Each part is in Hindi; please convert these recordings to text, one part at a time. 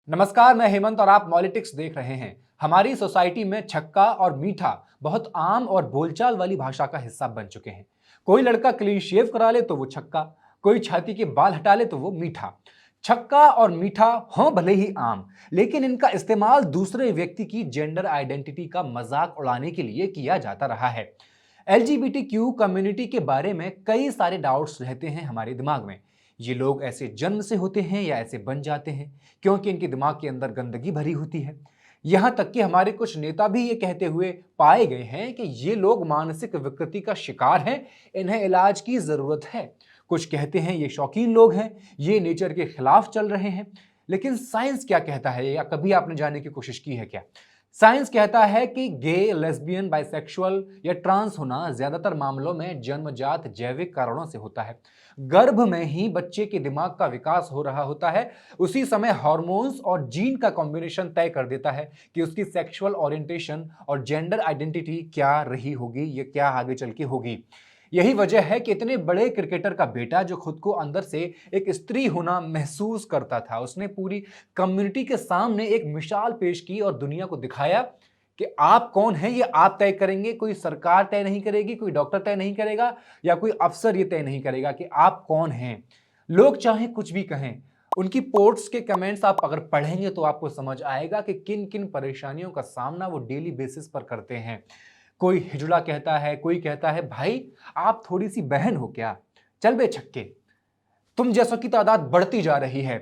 नमस्कार, मैं हेमंत और आप पॉलिटिक्स देख रहे हैं। हमारी सोसाइटी में छक्का और मीठा बहुत आम और बोलचाल वाली भाषा का हिस्सा बन चुके हैं। कोई लड़का क्लीन शेव करा ले तो वो छक्का, कोई छाती के बाल हटा ले तो वो मीठा। छक्का और मीठा हों भले ही आम, लेकिन इनका इस्तेमाल दूसरे व्यक्ति की जेंडर आइडेंटिटी का मजाक उड़ाने के लिए किया जाता रहा है। एलजीबीटीक्यू कम्युनिटी के बारे में कई सारे डाउट्स रहते हैं हमारे दिमाग में। ये लोग ऐसे जन्म से होते हैं या ऐसे बन जाते हैं, क्योंकि इनके दिमाग के अंदर गंदगी भरी होती है। यहां तक कि हमारे कुछ नेता भी ये कहते हुए पाए गए हैं कि ये लोग मानसिक विकृति का शिकार हैं, इन्हें इलाज की जरूरत है। कुछ कहते हैं ये शौकीन लोग हैं, ये नेचर के खिलाफ चल रहे हैं। लेकिन साइंस क्या कहता है, या कभी आपने जानने की कोशिश की है क्या? साइंस कहता है कि गे, लेस्बियन, बाइसेक्सुअल या ट्रांस होना ज्यादातर मामलों में जन्मजात जैविक कारणों से होता है। गर्भ में ही बच्चे के दिमाग का विकास हो रहा होता है। उसी समय हार्मोन्स और जीन का कॉम्बिनेशन तय कर देता है कि उसकी सेक्सुअल ओरिएंटेशन और जेंडर आइडेंटिटी क्या रही होगी, या क्या आगे चल के होगी। यही वजह है कि इतने बड़े क्रिकेटर का बेटा जो खुद को अंदर से एक स्त्री होना महसूस करता था, उसने पूरी कम्युनिटी के सामने एक मिसाल पेश की और दुनिया को दिखाया कि आप कौन हैं, ये आप तय करेंगे। कोई सरकार तय नहीं करेगी, कोई डॉक्टर तय नहीं करेगा, या कोई अफसर ये तय नहीं करेगा कि आप कौन हैं। लोग चाहे कुछ भी कहें, उनकी पोस्ट्स के कमेंट्स आप अगर पढ़ेंगे तो आपको समझ आएगा कि किन किन परेशानियों का सामना वो डेली बेसिस पर करते हैं। कोई हिजड़ा कहता है, कोई कहता है भाई आप थोड़ी सी बहन हो क्या, चल बे छक्के, तुम जैसों की तादाद बढ़ती जा रही है,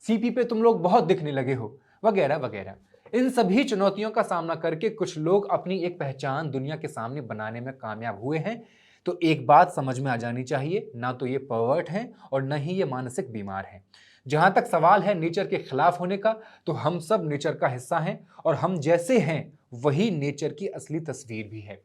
सीपी पे तुम लोग बहुत दिखने लगे हो, वगैरह वगैरह। इन सभी चुनौतियों का सामना करके कुछ लोग अपनी एक पहचान दुनिया के सामने बनाने में कामयाब हुए हैं। तो एक बात समझ में आ जानी चाहिए, ना तो ये पर्वर्ट हैं और न ही ये मानसिक बीमार हैं। जहां तक सवाल है नेचर के खिलाफ होने का, तो हम सब नेचर का हिस्सा हैं, और हम जैसे हैं वही नेचर की असली तस्वीर भी है।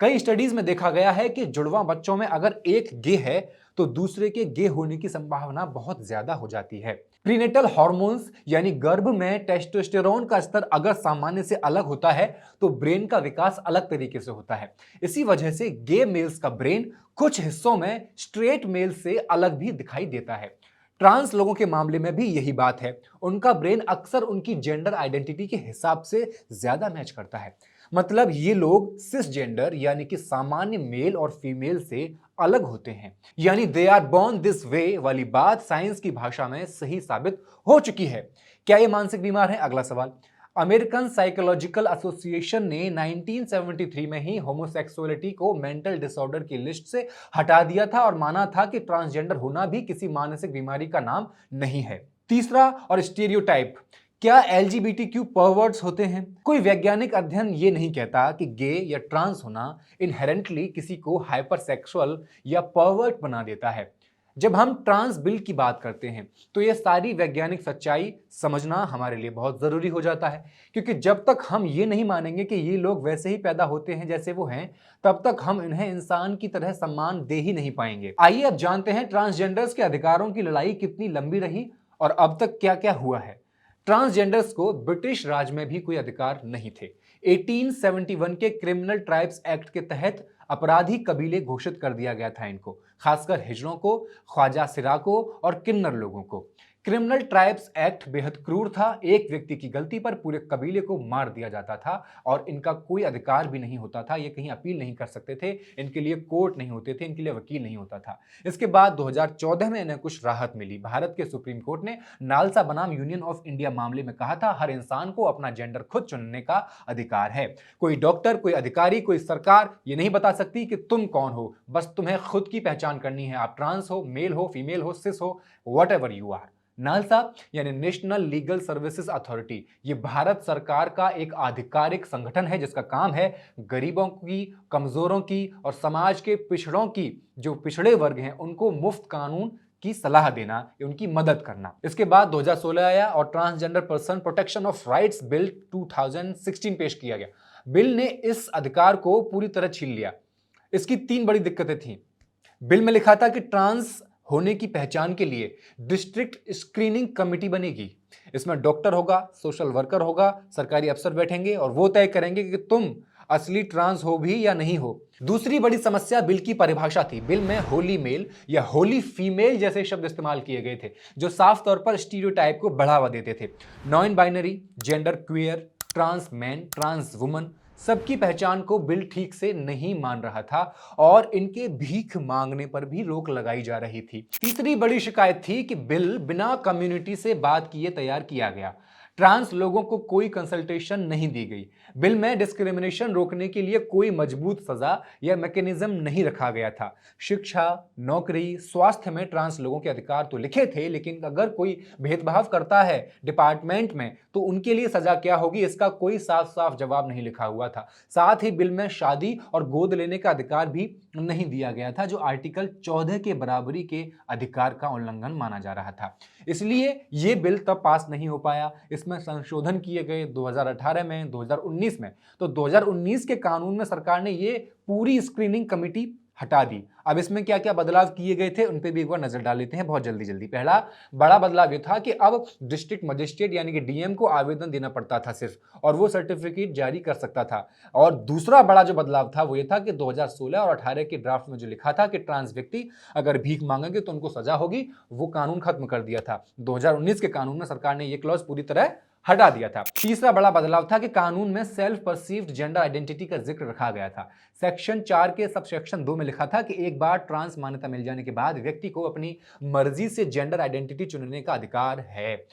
कई स्टडीज में देखा गया है कि जुड़वा बच्चों में अगर एक गे है तो दूसरे के गे होने की संभावना बहुत ज्यादा हो जाती है। प्रीनेटल हार्मोन्स यानी गर्भ में टेस्टोस्टेरोन का स्तर अगर सामान्य से अलग होता है तो ब्रेन का विकास अलग तरीके से होता है। इसी वजह से गे मेल्स का ब्रेन कुछ हिस्सों में स्ट्रेट मेल से अलग भी दिखाई देता है। ट्रांस लोगों के मामले में भी यही बात है, उनका ब्रेन अक्सर उनकी जेंडर आइडेंटिटी के हिसाब से ज्यादा मैच करता है। मतलब ये लोग सिसजेंडर यानी कि सामान्य मेल और फीमेल से अलग होते हैं, यानी they are born this way वाली बात साइंस की भाषा में सही साबित हो चुकी है। क्या ये मानसिक बीमार है? अगला सवाल। अमेरिकन साइकोलॉजिकल एसोसिएशन ने 1973 में ही होमोसेक्सुअलिटी को मेंटल डिसऑर्डर की लिस्ट से हटा दिया था और माना था कि ट्रांसजेंडर होना भी किसी मानसिक बीमारी का नाम नहीं है। तीसरा और स्टीरियोटाइप, क्या एलजीबीटीक्यू परवर्ट्स होते हैं? कोई वैज्ञानिक अध्ययन ये नहीं कहता कि गे या ट्रांस होना इनहेरेंटली किसी को हाइपरसेक्सुअल या परवर्ट बना देता है। जब हम ट्रांस बिल की बात करते हैं तो यह सारी वैज्ञानिक सच्चाई समझना हमारे लिए बहुत जरूरी हो जाता है, क्योंकि जब तक हम ये नहीं मानेंगे कि ये लोग वैसे ही पैदा होते हैं जैसे वो हैं, तब तक हम इन्हें इंसान की तरह सम्मान दे ही नहीं पाएंगे। आइए अब जानते हैं ट्रांसजेंडर्स के अधिकारों की लड़ाई कितनी लंबी रही और अब तक क्या क्या हुआ है। ट्रांसजेंडर्स को ब्रिटिश राज में भी कोई अधिकार नहीं थे। 1871 के क्रिमिनल ट्राइब्स एक्ट के तहत अपराधी कबीले घोषित कर दिया गया था इनको, खासकर हिजड़ों को, ख्वाजा सिरा को और किन्नर लोगों को। क्रिमिनल ट्राइब्स एक्ट बेहद क्रूर था। एक व्यक्ति की गलती पर पूरे कबीले को मार दिया जाता था और इनका कोई अधिकार भी नहीं होता था। ये कहीं अपील नहीं कर सकते थे, इनके लिए कोर्ट नहीं होते थे, इनके लिए वकील नहीं होता था। इसके बाद 2014 में इन्हें कुछ राहत मिली। भारत के सुप्रीम कोर्ट ने नालसा बनाम यूनियन ऑफ इंडिया मामले में कहा था हर इंसान को अपना जेंडर खुद चुनने का अधिकार है। कोई डॉक्टर, कोई अधिकारी, कोई सरकार ये नहीं बता सकती कि तुम कौन हो, बस तुम्हें खुद की पहचान करनी है। आप ट्रांस हो, मेल हो, फीमेल हो, सिस हो, whatever you are. NALSA यानी नेशनल लीगल सर्विसेज अथॉरिटी, ये भारत सरकार का एक आधिकारिक संगठन है जिसका काम है गरीबों की, कमजोरों की और समाज के पिछड़ों की, जो पिछड़े वर्ग हैं, उनको मुफ्त कानून की सलाह देना, उनकी मदद करना। इसके बाद 2016 आया और transgender person protection of rights bill 2016 पेश किया गया। बिल ने इस अधिकार को पूरी तरह छीन लिया। इसकी तीन बड़ी दिक्कतें थी। बिल में लिखा था कि ट्रांस होने की पहचान के लिए डिस्ट्रिक्ट स्क्रीनिंग कमेटी बनेगी। इसमें डॉक्टर होगा, सोशल वर्कर होगा, सरकारी अफसर बैठेंगे और वो तय करेंगे कि तुम असली ट्रांस हो भी या नहीं हो। दूसरी बड़ी समस्या बिल की परिभाषा थी। बिल में होली मेल या होली फीमेल जैसे शब्द इस्तेमाल किए गए थे जो साफ तौर पर स्टीरियोटाइप को बढ़ावा देते थे। Non binary, gender queer, trans man, trans woman सबकी पहचान को बिल ठीक से नहीं मान रहा था और इनके भीख मांगने पर भी रोक लगाई जा रही थी। तीसरी बड़ी शिकायत थी कि बिल बिना कम्युनिटी से बात किए तैयार किया गया। ट्रांस लोगों को कोई कंसल्टेशन नहीं दी गई। बिल में डिस्क्रिमिनेशन रोकने के लिए कोई मजबूत सजा या मैकेनिज्म नहीं रखा गया था। शिक्षा, नौकरी, स्वास्थ्य में ट्रांस लोगों के अधिकार तो लिखे थे, लेकिन अगर कोई भेदभाव करता है डिपार्टमेंट में तो उनके लिए सजा क्या होगी इसका कोई साफ साफ जवाब नहीं लिखा हुआ था। साथ ही बिल में शादी और गोद लेने का अधिकार भी नहीं दिया गया था जो आर्टिकल 14 के बराबरी के अधिकार का उल्लंघन माना जा रहा था। इसलिए यह बिल तब पास नहीं हो पाया। इसमें संशोधन किए गए 2018 में, 2019 में। तो 2019 के कानून में सरकार ने ये पूरी स्क्रीनिंग कमेटी हटा दी। अब इसमें क्या क्या बदलाव किए गए थे उन पे भी एक बार नजर डाल लेते हैं बहुत जल्दी जल्दी। पहला बड़ा बदलाव यह था कि अब डिस्ट्रिक्ट मजिस्ट्रेट यानी कि डीएम को आवेदन देना पड़ता था सिर्फ, और वो सर्टिफिकेट जारी कर सकता था। और दूसरा बड़ा जो बदलाव था वो ये था कि 2016 और 18 के ड्राफ्ट में जो लिखा था कि ट्रांस व्यक्ति अगर भीख मांगेंगे तो उनको सजा होगी, वो कानून खत्म कर दिया था। 2019 के कानून में सरकार ने यह क्लॉज पूरी तरह हटा दिया था। तीसरा बड़ा बदलाव था कि कानून में सेल्फ परसीव्ड जेंडर आइडेंटिटी का जिक्र रखा गया था। सेक्शन 4 के सब सेक्शन 2 में लिखा था कि एक बार ट्रांस मान्यता मिल जाने के बाद व्यक्ति को अपनी मर्जी से जेंडर आइडेंटिटी चुनने का अधिकार है।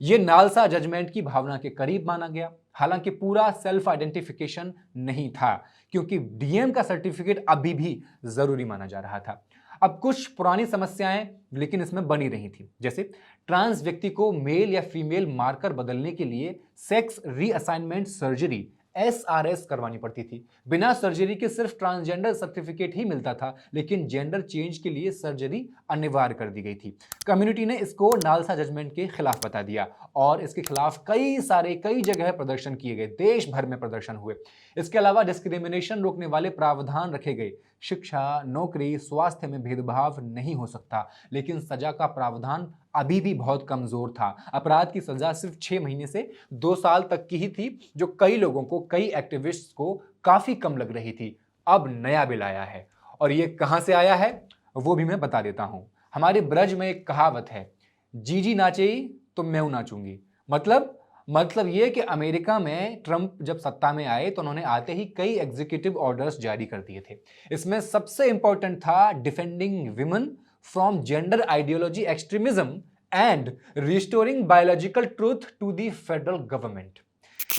यह नालसा जजमेंट की भावना के करीब माना गया। हालांकि पूरा सेल्फ आइडेंटिफिकेशन नहीं था क्योंकि डीएम का सर्टिफिकेट अभी भी जरूरी माना जा रहा था। अब कुछ पुरानी समस्याएं लेकिन इसमें बनी रही थी, जैसे ट्रांस व्यक्ति को मेल या फीमेल मार्कर बदलने के लिए सेक्स रीअसाइनमेंट सर्जरी एसआरएस करवानी पड़ती थी। बिना सर्जरी के सिर्फ ट्रांसजेंडर सर्टिफिकेट ही मिलता था, लेकिन जेंडर चेंज के लिए सर्जरी अनिवार्य कर दी गई थी। कम्युनिटी ने इसको नालसा जजमेंट के खिलाफ बता दिया और इसके खिलाफ कई जगह प्रदर्शन किए गए, देश भर में प्रदर्शन हुए। इसके अलावा डिस्क्रिमिनेशन रोकने वाले प्रावधान रखे गए। शिक्षा, नौकरी, स्वास्थ्य में भेदभाव नहीं हो सकता, लेकिन सजा का प्रावधान अभी भी बहुत कमजोर था। अपराध की सजा सिर्फ 6 महीने से 2 साल तक की ही थी, जो कई लोगों को, कई एक्टिविस्ट्स को काफी कम लग रही थी। अब नया बिल आया है और ये कहां से आया है वो भी मैं बता देता हूं। हमारे ब्रज में एक कहावत है, जीजी नाचेई तो मैं नाचूंगी। मतलब ये कि अमेरिका में ट्रंप जब सत्ता में आए तो उन्होंने आते ही कई एग्जीक्यूटिव ऑर्डर्स जारी कर दिए थे। इसमें सबसे इंपॉर्टेंट था defending women from gender ideology extremism and restoring biological truth to the federal government.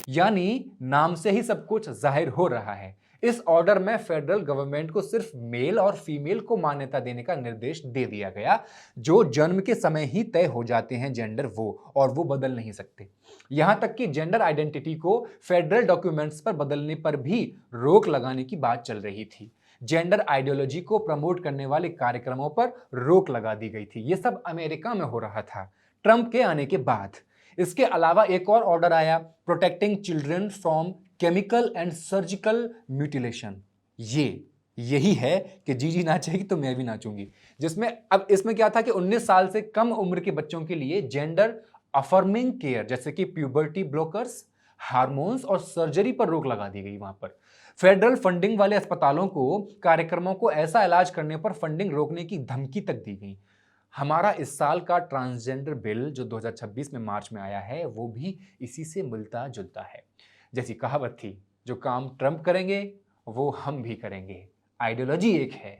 यानी नाम से ही सब कुछ जाहिर हो रहा है। इस ऑर्डर में फेडरल गवर्नमेंट को सिर्फ मेल और फीमेल को मान्यता देने का निर्देश दे दिया गया, जो जन्म के समय ही तय हो जाते हैं जेंडर और वो बदल नहीं सकते। यहां तक कि जेंडर आइडेंटिटी को फेडरल डॉक्यूमेंट्स पर बदलने पर भी रोक लगाने की बात चल रही थी। जेंडर आइडियोलॉजी को प्रमोट करने वाले कार्यक्रमों पर रोक लगा दी गई थी। यह सब अमेरिका में हो रहा था ट्रंप के आने के बाद। इसके अलावा एक और ऑर्डर आया, protecting children from chemical and surgical mutilation. यही है कि जीजी नाचेगी तो मैं भी नाचूंगी, जिसमें अब इसमें क्या था कि 19 साल से कम उम्र के बच्चों के लिए जेंडर अफर्मिंग केयर जैसे कि प्यूबर्टी ब्लॉकर्स, हार्मोन्स और सर्जरी पर रोक लगा दी गई। वहां पर फेडरल फंडिंग वाले अस्पतालों को कार्यक्रमों को ऐसा इलाज करने पर फंडिंग रोकने की धमकी तक दी गई। हमारा इस साल का ट्रांसजेंडर बिल जो 2026 में मार्च में आया है वो भी इसी से मिलता जुलता है। जैसी कहावत थी, जो काम ट्रंप करेंगे वो हम भी करेंगे, आइडियोलॉजी एक है।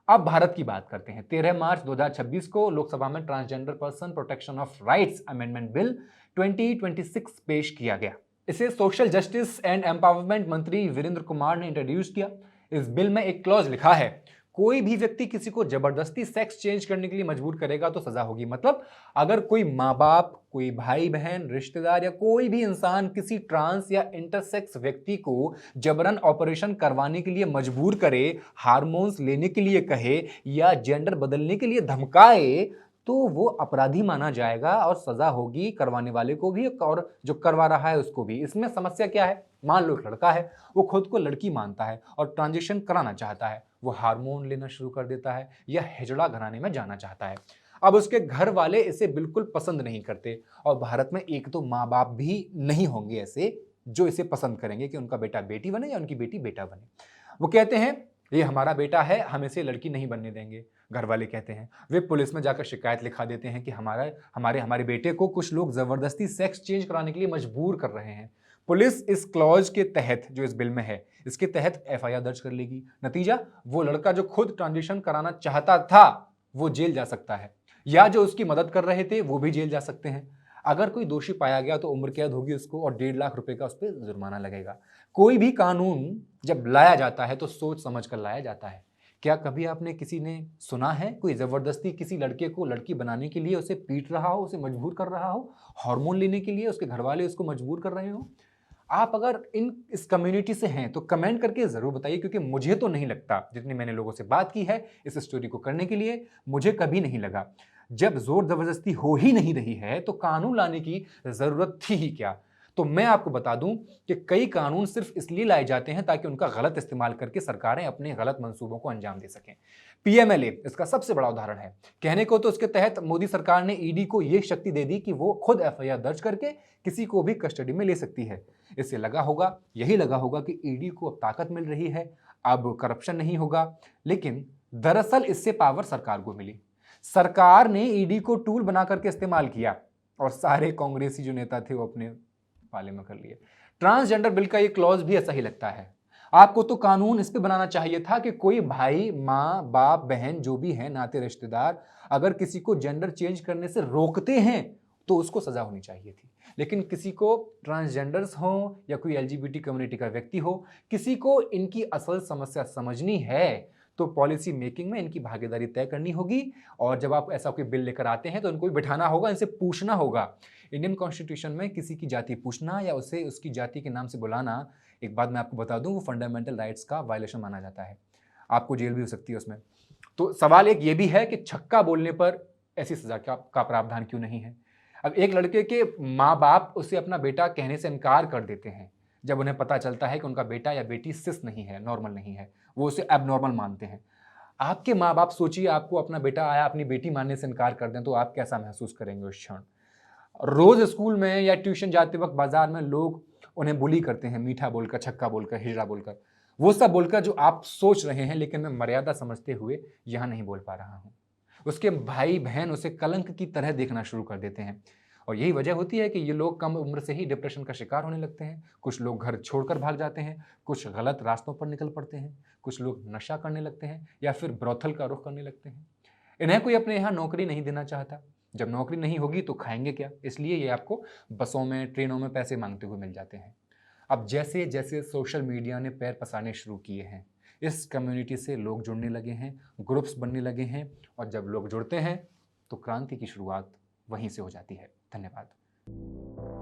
अब भारत की बात करते हैं। 13 मार्च 2026 को लोकसभा में transgender person protection of rights amendment bill 2026 पेश किया गया। इसे सोशल जस्टिस एंड एम्पावरमेंट मंत्री वीरेंद्र कुमार ने इंट्रोड्यूस किया। इस बिल में एक क्लॉज लिखा है, कोई भी व्यक्ति किसी को जबरदस्ती सेक्स चेंज करने के लिए मजबूर करेगा तो सजा होगी। मतलब अगर कोई माँ बाप, कोई भाई बहन, रिश्तेदार या कोई भी इंसान किसी ट्रांस या इंटरसेक्स व्यक्ति को जबरन ऑपरेशन करवाने के लिए मजबूर करे, हार्मोन्स लेने के लिए कहे या जेंडर बदलने के लिए धमकाए तो वो अपराधी माना जाएगा और सजा होगी करवाने वाले को भी और जो करवा रहा है उसको भी। इसमें समस्या क्या है, मान लो एक लड़का है, वो खुद को लड़की मानता है और ट्रांजिशन कराना चाहता है, वो हार्मोन लेना शुरू कर देता है या हिजड़ा घराने में जाना चाहता है। अब उसके घर वाले इसे बिल्कुल पसंद नहीं करते और भारत में एक तो माँ बाप भी नहीं होंगे ऐसे जो इसे पसंद करेंगे कि उनका बेटा बेटी बने या उनकी बेटी बेटा बने। वो कहते हैं ये हमारा बेटा है, हम इसे लड़की नहीं बनने देंगे। घर वाले कहते हैं, वे पुलिस में जाकर शिकायत लिखा देते हैं कि हमारे बेटे को कुछ लोग जबरदस्ती सेक्स चेंज कराने के लिए मजबूर कर रहे हैं। पुलिस इस क्लॉज के तहत, जो इस बिल में है, इसके तहत एफआईआर दर्ज कर लेगी। नतीजा, वो लड़का जो खुद ट्रांजिशन कराना चाहता था वो जेल जा सकता है, या जो उसकी मदद कर रहे थे वो भी जेल जा सकते हैं। अगर कोई दोषी पाया गया तो उम्र कैद होगी उसको और 1.5 लाख रुपए का उस पर जुर्माना लगेगा। कोई भी कानून जब लाया जाता है तो सोच समझ कर लाया जाता है। क्या कभी आपने किसी ने सुना है कोई जबरदस्ती किसी लड़के को लड़की बनाने के लिए उसे पीट रहा हो, उसे मजबूर कर रहा हो, हार्मोन लेने के लिए उसके घर वाले उसको मजबूर कर रहे हो? आप अगर इस कम्युनिटी से हैं तो कमेंट करके जरूर बताइए, क्योंकि मुझे तो नहीं लगता, जितनी मैंने लोगों से बात की है इस स्टोरी को करने के लिए, मुझे कभी नहीं लगा। जब जोर जबरदस्ती हो ही नहीं रही है तो कानून लाने की जरूरत थी ही क्या। तो मैं आपको बता दूं कि कई कानून सिर्फ इसलिए लाए जाते हैं ताकि उनका गलत इस्तेमाल करके सरकारें अपने गलत मंसूबों को अंजाम दे सकें। पीएमएलए इसका सबसे बड़ा उदाहरण है। कहने को तो उसके तहत मोदी सरकार ने ईडी को यह शक्ति दे दी कि वो खुद एफआईआर दर्ज करके किसी को भी कस्टडी में ले सकती है। इससे यही लगा होगा कि ईडी को अब ताकत मिल रही है, अब करप्शन नहीं होगा, लेकिन दरअसल इससे पावर सरकार को मिली। सरकार ने ईडी को टूल बना करके इस्तेमाल किया और सारे कांग्रेसी जो नेता थे वो अपने पाले में कर लिए। ट्रांसजेंडर बिल का ये क्लॉज भी ऐसा ही लगता है। आपको तो कानून इस पे बनाना चाहिए था कि कोई भाई, माँ, बाप, बहन जो भी है, नाते रिश्तेदार, अगर किसी को जेंडर चेंज करने से रोकते हैं तो उसको सजा होनी चाहिए थी। लेकिन किसी को ट्रांसजेंडर्स हो या कोई एलजीबीटी कम्युनिटी का व्यक्ति हो, किसी को इनकी असल समस्या समझनी है तो पॉलिसी मेकिंग में इनकी भागीदारी तय करनी होगी। और जब आप ऐसा कोई बिल लेकर आते हैं तो इनको भी बिठाना होगा, इनसे पूछना होगा। इंडियन कॉन्स्टिट्यूशन में किसी की जाति पूछना या उसे उसकी जाति के नाम से बुलाना, एक बात मैं आपको बता दूं, वो फंडामेंटल राइट्स का वायलेशन माना जाता है। आपको जेल भी हो सकती है उसमें। तो सवाल एक ये भी है कि छक्का बोलने पर ऐसी सजा का प्रावधान क्यों नहीं है। अब एक लड़के के माँ बाप उसे अपना बेटा कहने से इनकार कर देते हैं जब उन्हें पता चलता है कि उनका बेटा या बेटी सिस नहीं है, नॉर्मल नहीं है, वो उसे एबनॉर्मल मानते हैं। आपके माँ बाप, सोचिए, आपको अपना बेटा आया अपनी बेटी मानने से इनकार कर दें तो आप कैसा महसूस करेंगे उस क्षण। रोज स्कूल में या ट्यूशन जाते वक्त बाजार में लोग उन्हें बुली करते हैं, मीठा बोलकर, छक्का बोलकर, हिजड़ा बोलकर, वो सब बोलकर जो आप सोच रहे हैं, लेकिन मैं मर्यादा समझते हुए यहां नहीं बोल पा रहा हूं। उसके भाई बहन उसे कलंक की तरह देखना शुरू कर देते हैं। और यही वजह होती है कि ये लोग कम उम्र से ही डिप्रेशन का शिकार होने लगते हैं। कुछ लोग घर छोड़कर भाग जाते हैं, कुछ गलत रास्तों पर निकल पड़ते हैं, कुछ लोग नशा करने लगते हैं या फिर ब्रोथल का रुख करने लगते हैं। इन्हें कोई अपने यहाँ नौकरी नहीं देना चाहता। जब नौकरी नहीं होगी तो खाएंगे क्या, इसलिए ये आपको बसों में, ट्रेनों में पैसे मांगते हुए मिल जाते हैं। अब जैसे जैसे सोशल मीडिया ने पैर पसारने शुरू किए हैं, इस कम्युनिटी से लोग जुड़ने लगे हैं, ग्रुप्स बनने लगे हैं, और जब लोग जुड़ते हैं तो क्रांति की शुरुआत वहीं से हो जाती है। धन्यवाद।